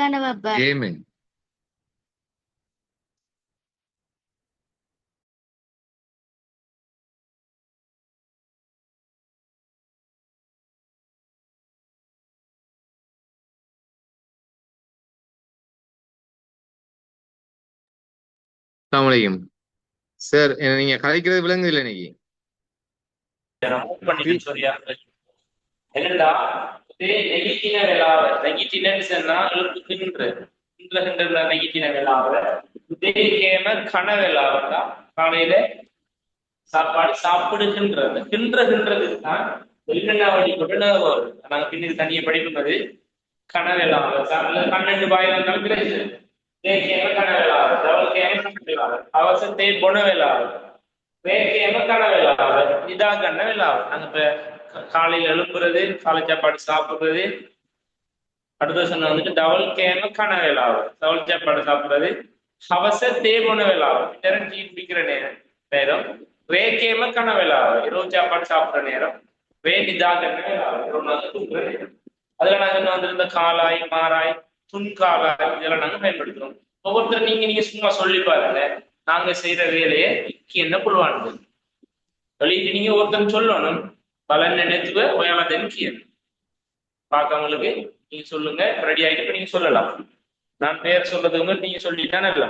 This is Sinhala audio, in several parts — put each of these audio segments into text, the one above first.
gana baba. Gaming. அஸ்ஸலாமு சார் நீங்க கலைக்கிறது விலங்கு இல்லை இன்னைக்கு என்னடா நெகிட்டின வேளாவ நெகிட்டினன்னு சொன்னா நெகிட்டின வேளாவ கேம கன வேளாவா காலையில சாப்பாடு சாப்பிடுகின்றது கின்றதுக்கு தான் என்னென்ன வழி கொண்டு வரும் நாங்க பின்னாடி தனியை படிப்புனது கனவேளாவ பன்னெண்டு வாயில இருந்தாலும் கிடையாது கனவேளாவ அவசத்தை பொனவேளாவ இதா கண்ணவேளாவ நாங்க இப்ப காலையில் எழுப்புறது காலை சாப்பாடு சாப்பிடுறது அடுத்த சொன்ன வந்துட்டு டவல் கேம கனவேளாவும் டவல் சாப்பாடு சாப்பிடுறது அவச தேவன வேளாவும் டீ குடிக்கிற நேரம் வே கேம கனவேளாவும் இரவு சாப்பாடு சாப்பிடுற நேரம் வே நிதா கண்ணவேளாவும் தூங்குற நேரம் அதுல நாங்க வந்திருந்த காலாய் மாறாய் துன்காலாய் இதெல்லாம் நாங்க பயன்படுத்துறோம் ஒவ்வொருத்தர் நீங்க சும்மா சொல்லி பாருங்க நாங்க செய்யற வேலையை என்ன புழுவானது வெளியிட்டு நீங்க ஒருத்தர் சொல்லணும் பலன் நினைத்துவ உயர்ந்தன் கீழ் பார்க்கவங்களுக்கு நீங்க சொல்லுங்க ரெடி ஆகிட்டு நீங்க சொல்லலாம் நான் பேர் சொல்றதுக்கு நீங்க சொல்லிட்டானே இல்லை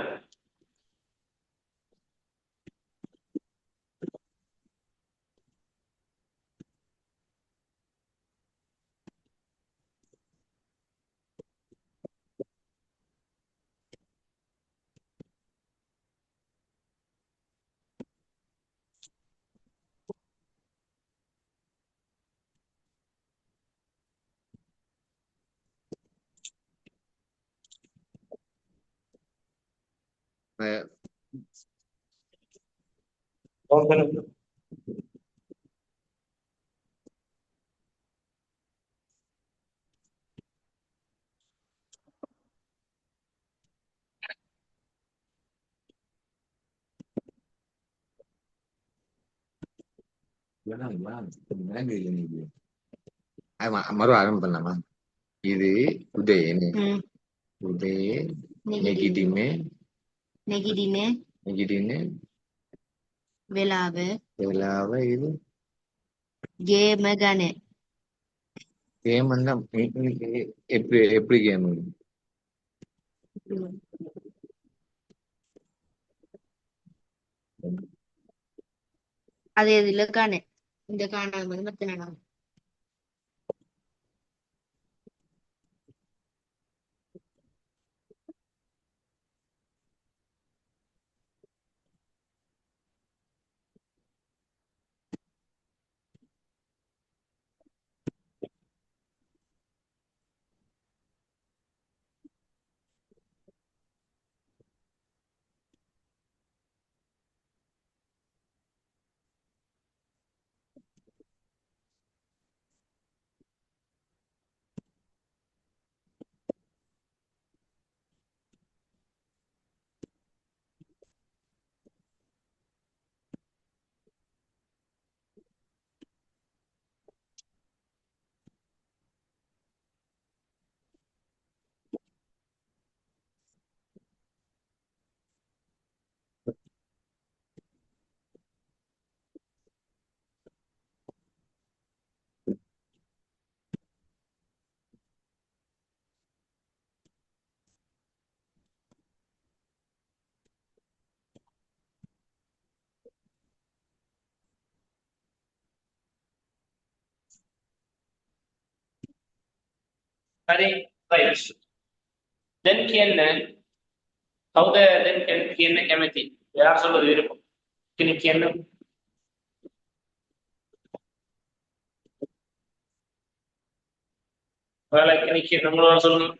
மறு ஆரம்பம் பண்ணலாமா இது உதயனு உதய நெகிடிமே நெகிடினே நெகிடினே வேளாவ வேளாவ இது கேம கனே கேம் வந்தா எப்படி கேம் அது இதுல காணே இந்த காணாம மத்த நேரம் சரி ரைட் தென் என்ன how the then என்ன கெமிட்டி யார் சொல்றது இருக்கும் இன்னைக்கு என்ன வேலை இன்னைக்கு நம்மளோட சொல்லணும்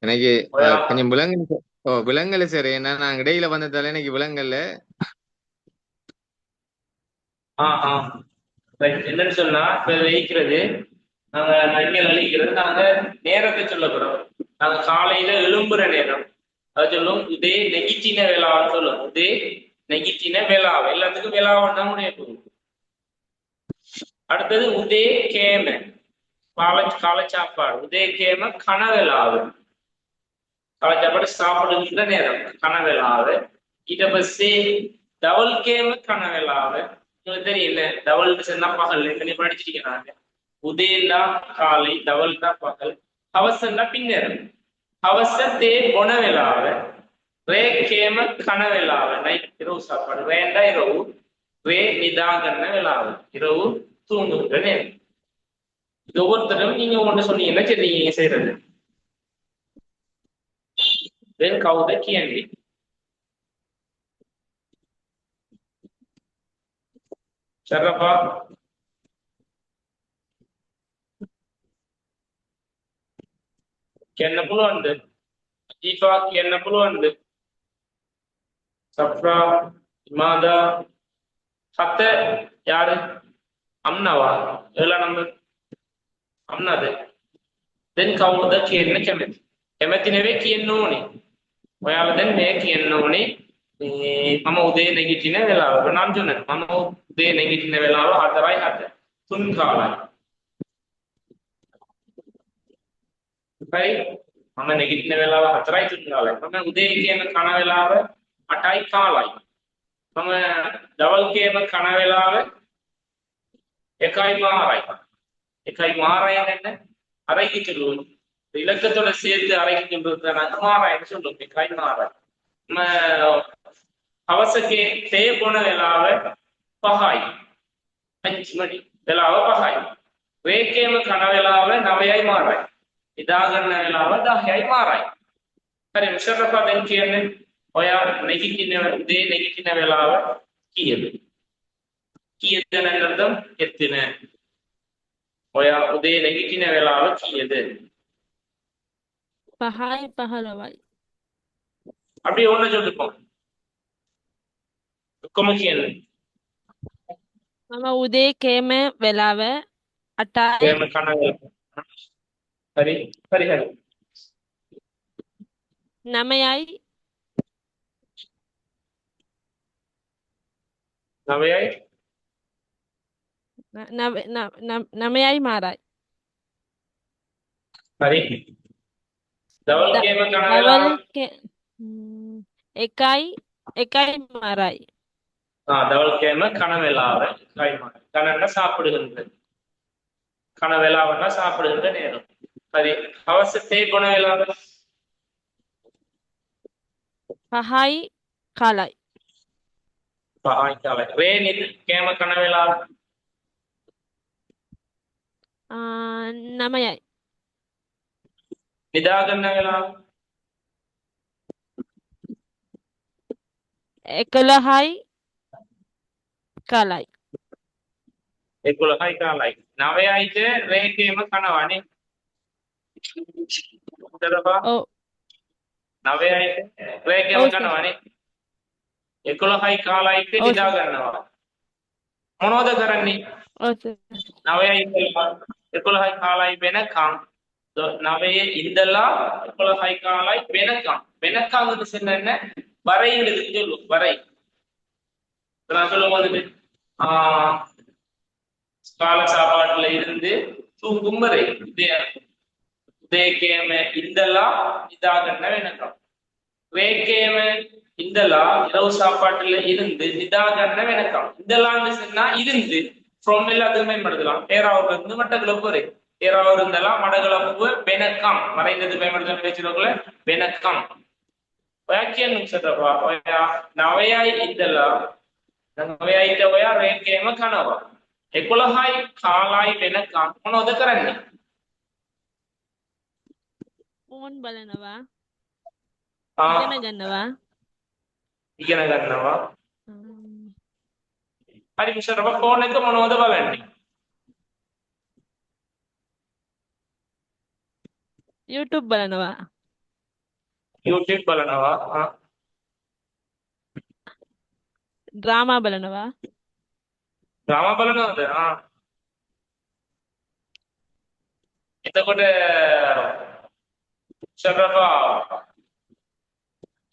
எனக்கு கொஞ்சம் விலங்கல் சரி என்ன நான் இடையில வந்ததால எனக்கு விலங்கல்ல என்னன்னு சொன்னா இப்ப வைக்கிறது நாங்க நன்மையில் அழிக்கிறது நாங்க நேரத்தை சொல்ல போறோம் நாங்க காலையில எழும்புற நேரம் அது சொல்லும் இதே நெகிட்டின வேளான்னு சொல்லும் இதே நெகிட்டின வேளாவை எல்லாத்துக்கும் வேளாவன்னா முடிய போகும் அடுத்தது உதே கேம காலை சாப்பாடு உதே கேம கனவெலாவு காலை சாப்பாடு சாப்பிடுகின்ற நேரம் கனவெலாவு ඊට පස්සේ දවල් කේම කනවெலாව உங்களுக்கு தெரியல දවල් சொன்னா பகல் நீங்க படிச்சிருக்கீங்க උදේලා කාලේ දවල්ලා පகல் හවසලා පින්නර හවසතේ බොන වෙලාව රේ කේම කන වෙලාව නයිට් இரவு சாப்பாடு ரேண்டா இரவு ரே நிதா கண்ண වෙලාව இரவு தூங்குகிற நேரம் இது ஒவ்வொருத்தரும் நீங்க ஒன்று சொன்னீங்கன்னா சரி நீங்க செய்யறது then කවුද කියන්නේ සරපා කියන්න පුළුවන්ද ජීපා කියන්න පුළුවන්ද සෆ්රා ඉමාදා හත யாரு අම්නවා එලා නම්බර් අම්නද then කවුද කියන්න කැමති කැමති නෙවෙයි කියන්න ඕනේ ඔයාලා දැන් මේ කියන්න ඕනේ මම උදේ නැගිටින වෙලාව නම් ජොන මම උදේ නැගිටින වෙලාව 4:07 තුන් කාලයි හරි මම නැගිටින වෙලාව 4:03 කාලයි මම උදේ කියන කන වෙලාව 8:00 කාලයි මම දවල් කියන කන වෙලාව 1:00 මාරයි 1:00 මාරයි කියන්නේ அரைக்கு சொல்லுவோம் இலக்கத்தோட சேர்த்து அரைக்கு சொல்றது மாறாயின்னு சொல்லுவோம் 1:00 மாறாய் நம்ம අවසකේ තේ බොන වෙලාව 5යි 5 මණි වෙලාව 5යි වේකේම කන වෙලාව 9යි මාරයි ඉදා ගන්න වෙලාව 10යි මාරයි හරි මුෂරෆා දැන් කියන්නේ ඔයා නැගිටින උදේ නැගිටින වෙලාව කීයද කීයද නැත්නම් එතන ඔයා උදේ නැගිටින වෙලාව කීයද 5යි 15යි அப்படி ஒண்ணு சொல்லிப்போம் ඔක්කොම කියන්නේ මම උදේ කේම වෙලාව 8යි එහෙම කන වෙලාව හරි හරි හරි 9යි 9යි 9යි මාරයි හරි දවල් කේම කන දවල් වෙලාව 1යි මාරයි දවල් කේම කන වෙලාව 1යි මාරයි කනන්න சாப்பிடுகின்ற කන වෙලාවன்னா சாப்பிடுகின்ற நேரம் හරි අවශ්‍ය තේ බොන වෙලාව 5යි කාලයි 5යි කාලයි රේ නිද කේම කන වෙලාව 9යි නිදා ගන්න වෙලාව 11යි කාලයි 11යි කාලයි 9යිට රේ කේම කනවනේ උදේපා ඔව් 9යිට රේ කේම ඔව් සර් කනවනේ 11යි කාලයිට ඔව් නිදා සර් ගන්නවා මොනවද කරන්නේ ඔව් සර් 9යි ඉඳලා 11යි කාලයි වෙනකම් 9යේ ඉඳලා 11යි කාලයි වෙනකම් சொன்னேன்னா வரைங்கிறது சொல்லுவோம் வரை நான் சொல்லுவோம் வந்துட்டு கால சாப்பாட்டுல இருந்து தூங்கும் வரை உதயக்கேம இந்தெல்லாம் இதாகன வெனக்கம் வேக்கேம இந்தெல்லாம் இரவு சாப்பாட்டுல இருந்து இதாகன வெனக்கம் இதெல்லாம் சொன்னா இருந்து from எல்லாத்துக்குமே பயன்படுத்தலாம் ஏறாவூர்ல இருந்து மட்டக்களப்பு வரை ஏறாவூர் இருந்தெல்லாம் மடக்களப்பு வெனக்கம் மறைந்தது பயன்படுத்த வச்சிருக்கல வெனக்கம் व्याख्यान सदवा ඔයා 9යි ඉඳලා 9යිට ඔයා රේකේම කනවා 11යි කාලයි වෙනකම් මොනවද කරන්නේ ෆෝන් බලනවා ආ ඉගෙන ගන්නවා ඉගෙන ගන්නවා හරි මුෂරෆ ෆෝන් එක මොනවද බලන්නේ YouTube බලනවා YouTube බලනවා ඩ්‍රාමා බලනවා ඩ්‍රාමා බලනවද එතකොට ශරෆා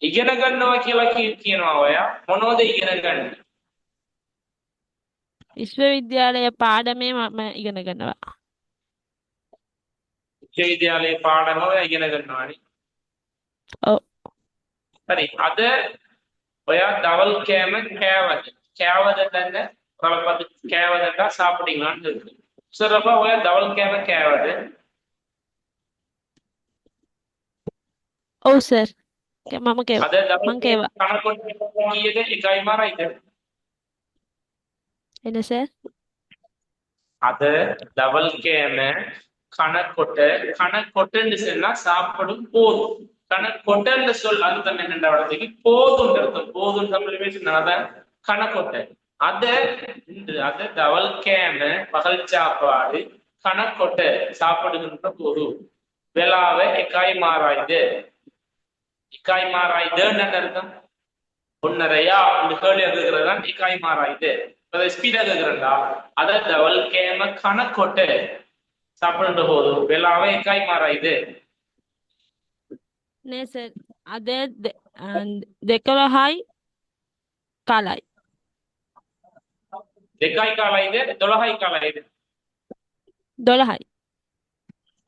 ඉගෙන ගන්නවා කියලා කියනවා ඔයා මොනවද ඉගෙන ගන්නේ විශ්වවිද්‍යාලයේ පාඩමේ මම ඉගෙන ගන්නවා. විශ්වවිද්‍යාලයේ පාඩම ඔය ඉගෙන ගන්නවානේ. ඔව්. හරි. අද ඔයා දවල් කෑම කෑවද? කෑවද දන්නේ? කලපද කෑවද சாப்பிட்டீங்களான்னு இருக்கு. சரிப்பா ඔයා දවල් කෑම කෑවද? ඔව් සර්. මම කෑවා. අද දවල් මං කෑවා. කනකොට කීයද? එකයි මාරයිද? එන සර්. අද දවල් කෑම கணக்கொட்டன்னு சொன்னா சாப்பிடும் போதும். கணக்கொட்டன்னு சொல் அர்த்தம் என்னென்ற வார்த்தைக்கு போதும் அர்த்தம். போதும் தமிழ் சொன்னாதான் கணக்கொட்டை. அத தவல் கேம பகல் சாப்பாடு கணக்கொட்டை சாப்பிடுகின்ற போது வெளாவ எக்காய் மாறாயுது. இக்காய் மாறாயுதுன்னு அர்த்தம். ஒன்னரையா இந்த கேள்வி கேட்கிறதான் இக்காய் மாறாயுது. ஸ்பீடா கேட்கிறா அத தவல் கேம கணக்கொட்டை சாப்பிடுற போது வெளாவ எக்காய் மாறாயுது. නෑ සර්. අද 11යි කාලයි. දෙකයි කාලයිද 12යි කාලයිද? 12යි.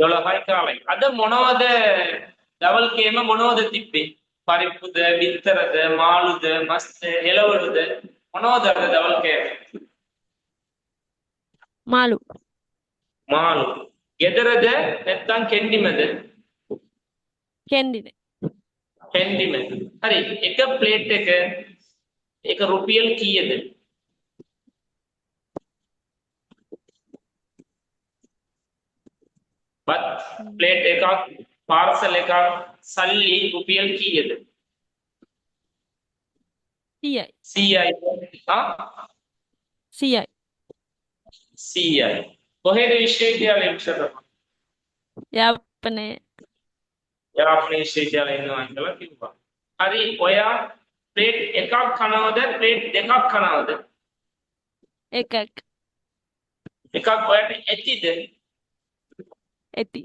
12යි කාලයි. අද මොනවද දවල් කේම මොනවද තිබ්බේ? පරිප්පුද, බිත්තරද, මාළුද, මස්ද, එළවලුද මොනවද අද දවල් කේම? මාළු. මාළු. ගෙදරද නැත්නම් කෙන්ඩිමද? කෙන්ඩිනේ. කෙන්ඩිම. හරි. එක ප්ලේට් එක රුපියල් කීයද? බත් ප්ලේට් එකක් පාර්සල් එකක් සල්ලි රුපියල් කීයද? 100යි. 100යි. ආ 100යි. 100යි. කොහෙද විශ්වවිද්‍යාලයේ විශ්වවිද්‍යාලය? යාපනයේ. යාපනයේ විශ්වවිද්‍යාලයේ ඉන්නවා කියලා කිව්වා. හරි. ඔයා ප්ලේට් එකක් කනවද ප්ලේට් දෙකක් කනවද? එකක්. එකක් ඔයාට ඇතිද? ඇති.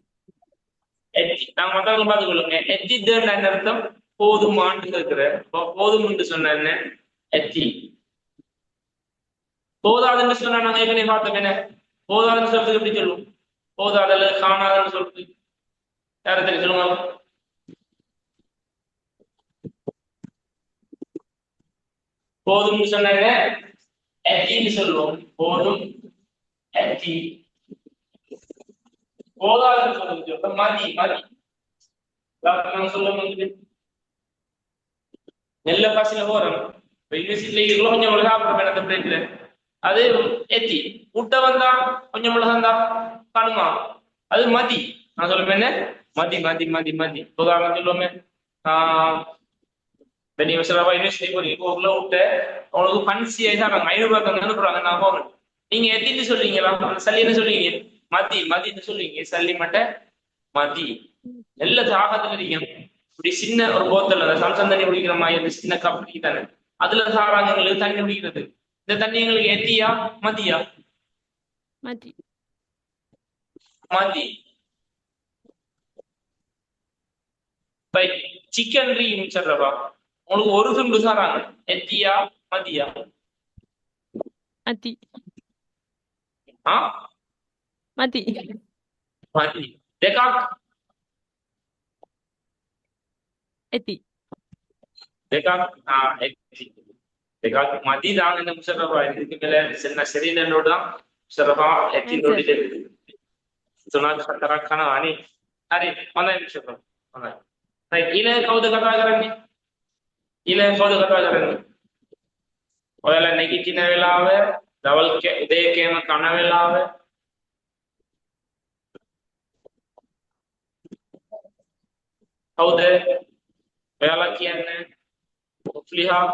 ඇති. நான் மத்தவங்க பார்த்து கொள்ளுங்க. ඇතිද அர்த்தம் போதுமான்னு கேட்கிறேன். போதும்னு சொன்ன என்ன? ඇති. போதாதுன்னு சொன்னா நாங்க ஏற்கனவே பார்த்தோம் என்ன? போதாதுன்னு சொல்றதுக்கு எப்படி சொல்லுவோம்? போதாதல்ல காணாதுன்னு சொல்றது யார தெரியும் சொல்லுங்க. போதும்னு சொன்னாங்க ඇතිன்னு சொல்லுவோம். போதும் ඇති. போதாதுன்னு சொல்றது மதி மதி. நான் சொல்லுங்க நெல்ல பசில போறோம். யூனிவர்சிட்டில இருக்கலாம் கொஞ்சம் மிளகா சாப்பிடுறேன் அந்த பிரேக்ல. அது எத்தி முட்டை வந்தா கொஞ்சம் மிளகா இருந்தா காணுமா? அது மதி. நான் சொல்லுவேன் என்ன? மதி மதி மதி மதி. உதாரணம் சொல்லுவோமே யூனிவர்சிட்டி போறீங்க விட்டு உங்களுக்கு பன்சி ஆயிட்டாங்க 500 ரூபாய் அனுப்புறாங்க. நான் போகணும். நீங்க எத்தின்னு சொல்றீங்களா? சல்லி என்ன சொல்றீங்க? மதி மதின்னு சொல்றீங்க. சல்லி மட்டும் மதி. நல்ல தாகத்துல இருக்கீங்க. இப்படி சின்ன ஒரு போத்தல் அந்த சாம்சங் தண்ணி குடிக்கிற மாதிரி அந்த சின்ன கப் தானே அதுல சாராங்க எங்களுக்கு தண்ணி குடிக்கிறது. இந்த தண்ணி எங்களுக்கு எத்தியா மதியா? மதி. மதி. சிக்கன் ரீம் சொல்றப்பா உங்களுக்கு ஒரு துண்டு சாராங்க எத்தியா மதியா? மதி. ஆ மதி. மதி. දෙකක් ඇති. දෙකක් ඇති. දෙකක් මදි දාගෙන මුසරපා இதுக்கு மேல சின்ன சரியில்லைன்னோட தான் முசரபா ඇති நோடி තුනක් හතරක් කනවා අනේ. හරි හොඳයි මුසරපා. හොඳයි. දැන් ඊළඟ කවුද කතා කරන්නේ? ඊළඟ කවුද කතා කරන්නේ? ඔයාලා නැගිටින වෙලාව දවල් උදේ කෑම කන වෙලාව කවුද? ඔයාලා කියන්නේ ඔෆ්ලිහා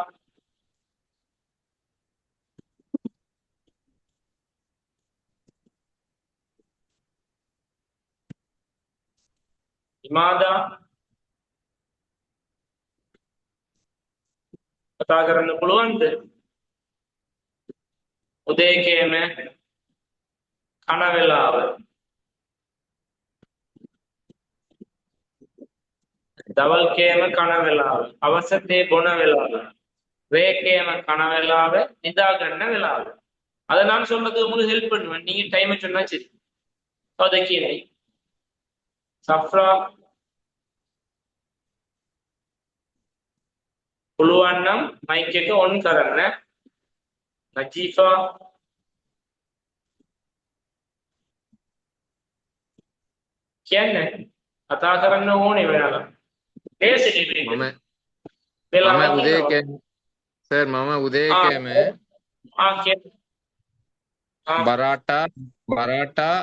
ඉමාදා කතා කරන්න පුළුවන්ද? උදේ කෑම කන වෙලාව දවල් කෑම කන වෙලාව අවසතේ බොන වෙලාව රේ කෑම කන වෙලාව නිදා ගන්න වෙලාව அதை நான் சொல்றது உங்களுக்கு ஹெல்ப் பண்ணுவேன். நீங்க டைம் சொன்னா சரி. देखिए सफरा පුළුවන් නම් මයික් එක ඔන් කරන්න. නජීෆා කියන්නේ කතා කරන්න ඕනේ වෙනවා. ලේසියි මේක. මම වෙලාවක් උදේ ඉන්නවා. කෑම සර් මම උදේ ආ කෑම කියන්න. ආ බරාටා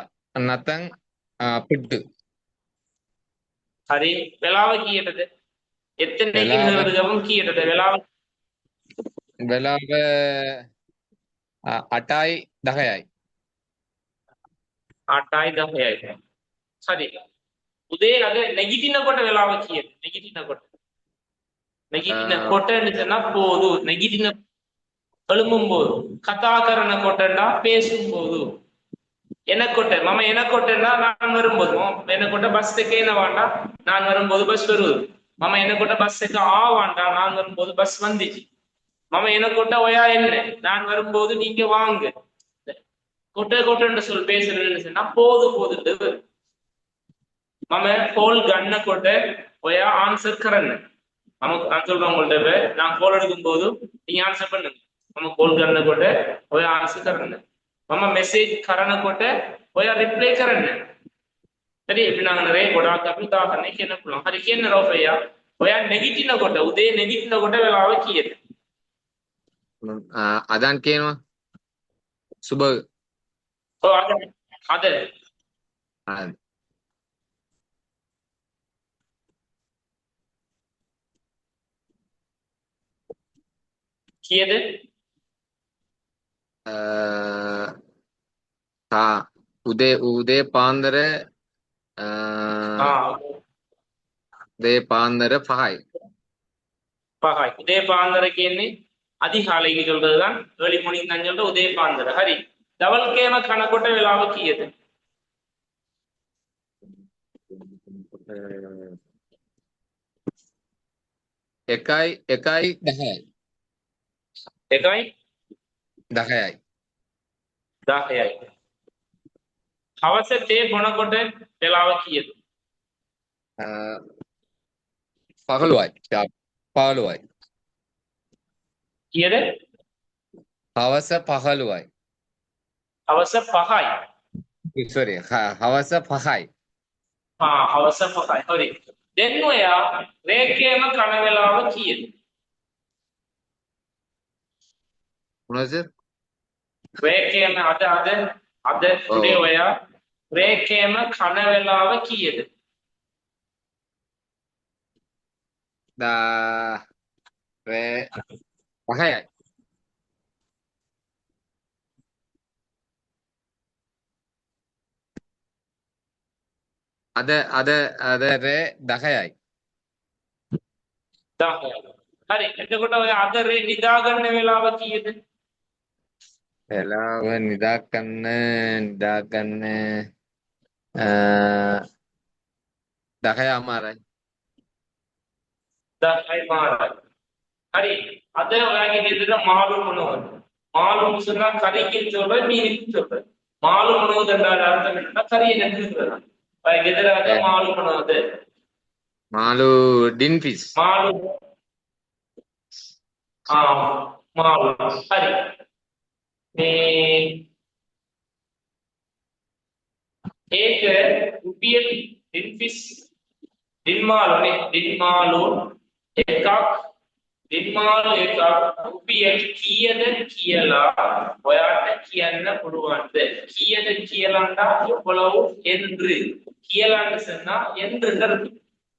නැතන් පිට්ටු හරි වෙලාව කීයටද? එතන වෙලාව ඉන්නවද ගමන් කීයටද වෙලාව? වෙලාව 8යි 10යි 8යි 10යි. හරි. උදේ අද නැගිටිනකොට වෙලාව කීයද? නැගිටිනකොට නිතන පොදු නැගිටින எழும்பும்போது කතා කරනකොටලා பேசும்போது එනකොට මම එනකොටලා நான் வரும்போது මම එනකොට බස් එකේ එනවාண்டா நான் வரும்போது பஸ் வருது. මම එනකොට බස් එක ආවාண்டா நான் வரும்போது பஸ் வந்துச்சு. මම එනකොට ඔයා එන්නේ நான் வரும்போது நீங்க வாங்க. කොටට சொல் பேசுறேன்னு சொன்னா போதுண்டு මම කෝල් ගන්නකොට ඔයා ආන්සර් කරන්න. මම අන්සර් උங்கள்ட்ட நான் කෝල් எடுக்கும்போது நீங்க ஆன்சர் பண்ணுங்க. මම කෝල් ගන්නකොට ඔයා ආන්සර් කරන්න. මම මෙසේජ් කරනකොට ඔයා රිප්ලයි කරන්න. හරි අපි නංගනරේ ගොඩාක් අපි උදාහරණයක් කියන්න පුළුවන්. හරි කියන්න රෝෆයා. ඔයා නැගිටිනකොට උදේ නැගිටිනකොට වෙලාව කීයද? අදන් කියනවා සුබ ඔව් අද කීයද? උදේ පාන්දර උදේ පාන්දර 5යි. 5යි. උදේ පාන්දර කියන්නේ அதிகாலைக்கு சொல்றதுதான் ஏர்லி மார்னிங் தான் சொல்ற உதய பாந்தர. ஹரி டபுள் கேම කනකොට වෙලාව කීයද? 1යි 10යි 1යි 10යි 10යි. හවස තේ බොනකොට වෙලාව කීයද? 15යි 15යි කීයද? හවස 15යි. හවස 5යි. sorry හවස 5යි. හවස 5යි. හරි. දැන් ඔයා රේඛේම කන වෙලාව කීයද? මොනවද? රේඛේම අද today ඔයා රේඛේම කන වෙලාව කීයද? රේ 5යි. අද රේ 10යි. 10යි. හරි. එතකොට ඔය අද රේ නිදා ගන්න වෙලාව කීයද? වෙලාව නිදා ගන්න 10යි අමාරයි. 10යි මාරයි. හරි. අද ඔයාගේ ගෙදර මාළු මොනවද? මාළු මුසලා කරිකින් சொல்ற மீனுக்கு சொல்ற. මාළු මොනවද என்றால் අර්ථம் என்ன? කරිය නැති කරනවා. ඔය ගෙදර අද මාළු මොනවද? මාළු ඩින් ෆිස්. මාළු මාළු. හරි. මේ ඒක රුපියල් ඩින් ෆිස් ඩින් මාළුනේ ඩින් මාළු එකක් දින්මාළු එකක් රුපියල් කීයද කියලා ඔයාට කියන්න පුළුවන්ද? කීයද කියලාண்டா எவ்வளவு என்று කියලාන්න சொன்னா என்றுன்னு இருக்கு.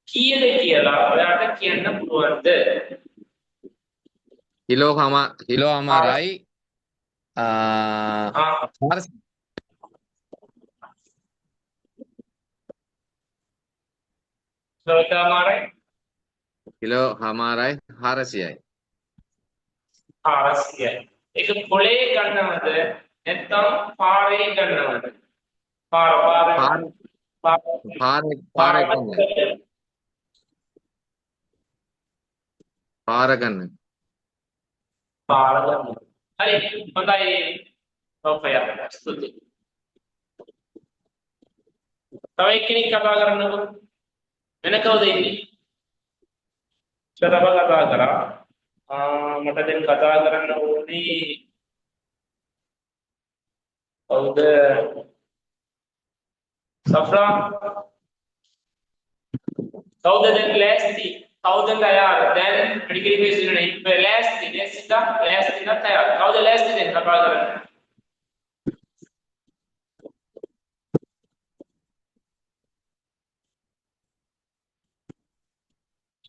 කීයද කියලා ඔයාට කියන්න පුළුවන්ද? කිලෝ අමාරයි 400. සෝතාමාරයි කිලෝ හමාරයි 400යි. 400යි. ඒක පොලේ ගන්නවද නැත්නම් පාරේ ගන්නවද? පාරේ ගන්න. පාර ගන්න. හරි හොඳයි. සෝෆයා ස්තුතියි. තව එක්කෙනෙක් කතා කරන්නකෝ. වෙන කවුද ඉන්නේ? ශ්‍රව කතා කරා. මට දැන් කතා කරන්න ඕනේ කවුද? සෆ්රා කවුද දැන් ලෑස්ති? කවුද තයාර? දැන් මෙඩිකල් බේස්නේ ඉන්නේ ලෑස්ති. ලෑස්ති තයාර. කවුද ලෑස්ති දැන් කතා කරන්න?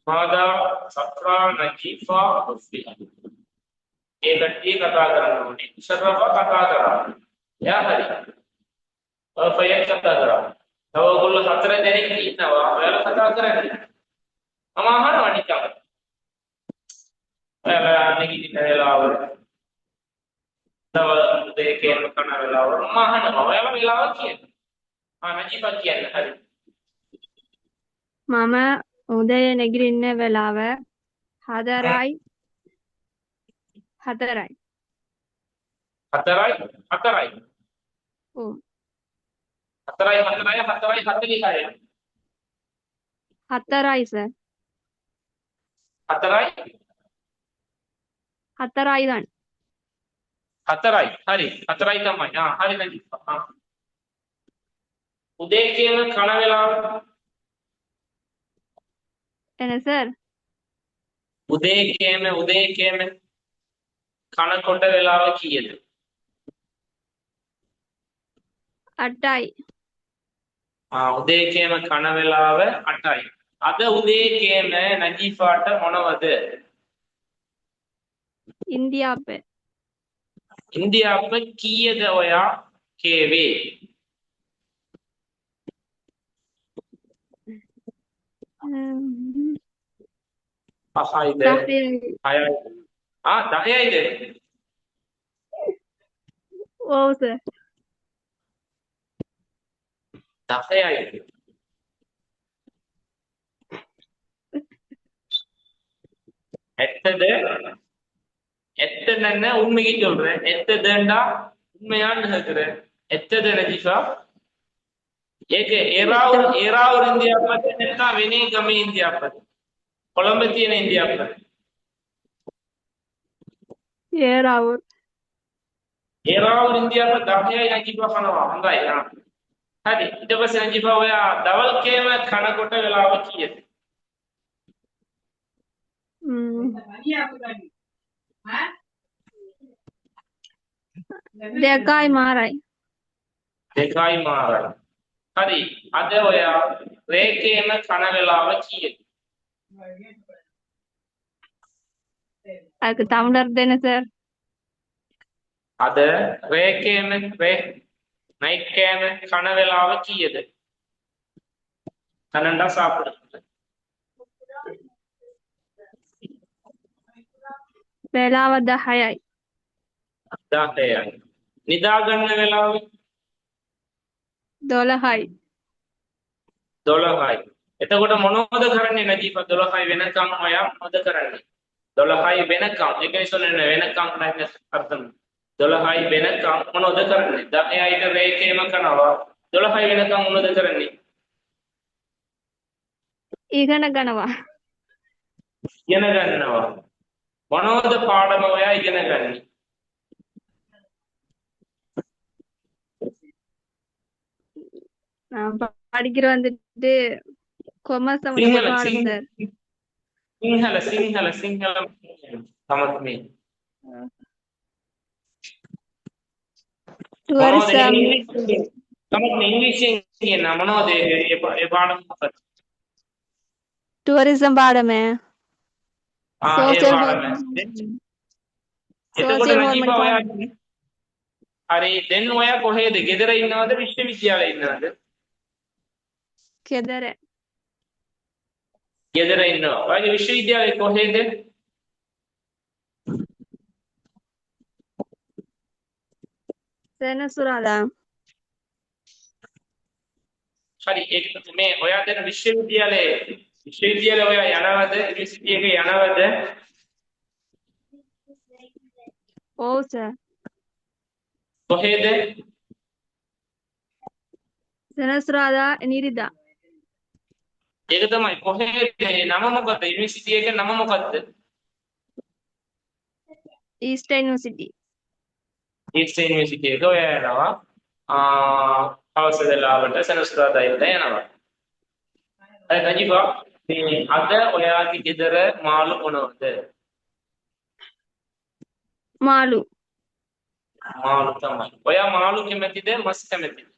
මාදා සෆ්රා නජීෆා උස්ෆියා. ඒ කට්ටිය කතා කරන්න ඕනේ. ශරෆා කතා කරා. යා හරි. ඔෆයත් කතා කරා. තව ඔයගොල්ලෝ හතර දෙනෙක් ඉන්නවා. ඔයාලා කතා කරන්නේ. මම අහනවා නිකන්. ඔයාලා නැගිටින වෙලාව. තව දෙකේ කන වෙලාව. මම අහනවා. ඔයාලා වෙලාව කියන්න. නජීෆා කියන්න හරි. මම උදේ නැගිටින්න වෙලාව 4යි 4යි. 4යි 4යි. ඔව් 4යි 4යි 4යි 46යි. 4යි සර්. 4යි 4යි ගන්න. 4යි. හරි. 4යි තමයි. හරි නජීෆා. උදේ කියන කන වෙලාව එන සර් උදේ කේම කන කොට වෙලාව කීයද? 8යි. උදේ කේම කන වෙලාව 8යි. අද උදේ කේම නජීෆාට මොනවද? ඉන්දියාපේ. ඉන්දියාප්ප කීයද ඔයා කේවේ? හ්ම් 5යිද? 10යි. 6යි. 10යිද? ඔව් සර්. 10යි. எத்தனை உண்மைக்கு சொல்றேன். எத்ததுண்டா உண்மையான்னு கேக்குறேன். எத்தது நஜீஃபா? ඒක ඒරාවුර ඉන්දියාපත නැත්නම් වෙනේ ගමේ ඉන්දියාපත? කොළඹ තියෙන ඉන්දියාපත? ඒරාවුර. ඒරාවුර ඉන්දියාපත 10යි නජීෆා කනවා. හොඳයි. හරි. ඊට පස්සේ නජීෆා ඔයා දවල් කේම කනකොට වෙලාව කීයද? දෙකයි මාරයි. 2යි මාරයි. හරි. අද ඔයා රේකේම කන වෙලාව කීයද? අයක තවුන්ඩර් දෙන්න සර්. අද රේකේම නයිට් කේම කන වෙලාව කීයද? කනන්ඩා சாப்பிடுறது. වෙලාව 10යි. 10යි. නිදා ගන්න වෙලාව 12යි. 12යි. එතකොට මොනවද කරන්නේ නජීෆා? 12යි වෙනකම් ඔයා මොකද කරන්නේ? 12යි වෙනකම්. ඒකයි සොන්නේ වෙනකම් නැත්නම් අර්ථම. 12යි වෙනකම් මොනවද කරන්නේ? 10යිට රේකේම කරනවා. 12යි වෙනකම් මොනවද කරන්නේ? ඉගෙන ගන්නවා. ඉගෙන ගන්නවා. මොනවද පාඩම ඔයා ඉගෙන ගන්නේ? நான் படிக்கிற வந்துட்டு කොමර්ස් සිංහල පාඩම් සර්. සිංහල තමත් මේ ටුවරිසම් තමත් ඉංග්‍රීසියෙන් කියන මොනවද ඒ පාඩම මොකක්ද? ටුවරිසම් පාඩම. ඒ සෝෂල් පාඩම. එතකොට සෝෂල් නජීෆා ඔයා හොර්මෝන් හරි දැන් ඔයා කොහෙද? ගෙදර ඉන්නවද විශ්වවිද්‍යාලේ ඉන්නවද? කෙදර. ගෙදර ඉන්නවා. ඔයාගේ විශ්වවිද්‍යාලේ කොහෙද? සෙනසුරාදා. හරි ඒක මේ ඔයා දැන් විශ්වවිද්‍යාලේ ඔයා යනවද? යුනිවර්සිටි එකේ යනවද? ඔව් සර්. කොහේද? සෙනසුරාදා ඉරිදා. ඒක තමයි. කොහේද? නම මොකද්ද? යුනිවර්සිටි එකේ නම මොකද්ද? ඊස්ටර් යුනිවර්සිටි. ඊස්ටර් යුනිවර්සිටි එක ඔය යනවා. හවස වෙලාවට සෙනසුරාදා ඉඳලා යනවා. හරි රජිකා මේ අද ඔයාගේ ගෙදර මාළු මොනවද? මාළු. මාළු තමයි. ඔයා මාළු කැමතිද මස් කැමතිද?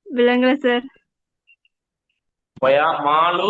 විලංගල සර්. ඔයා මාළු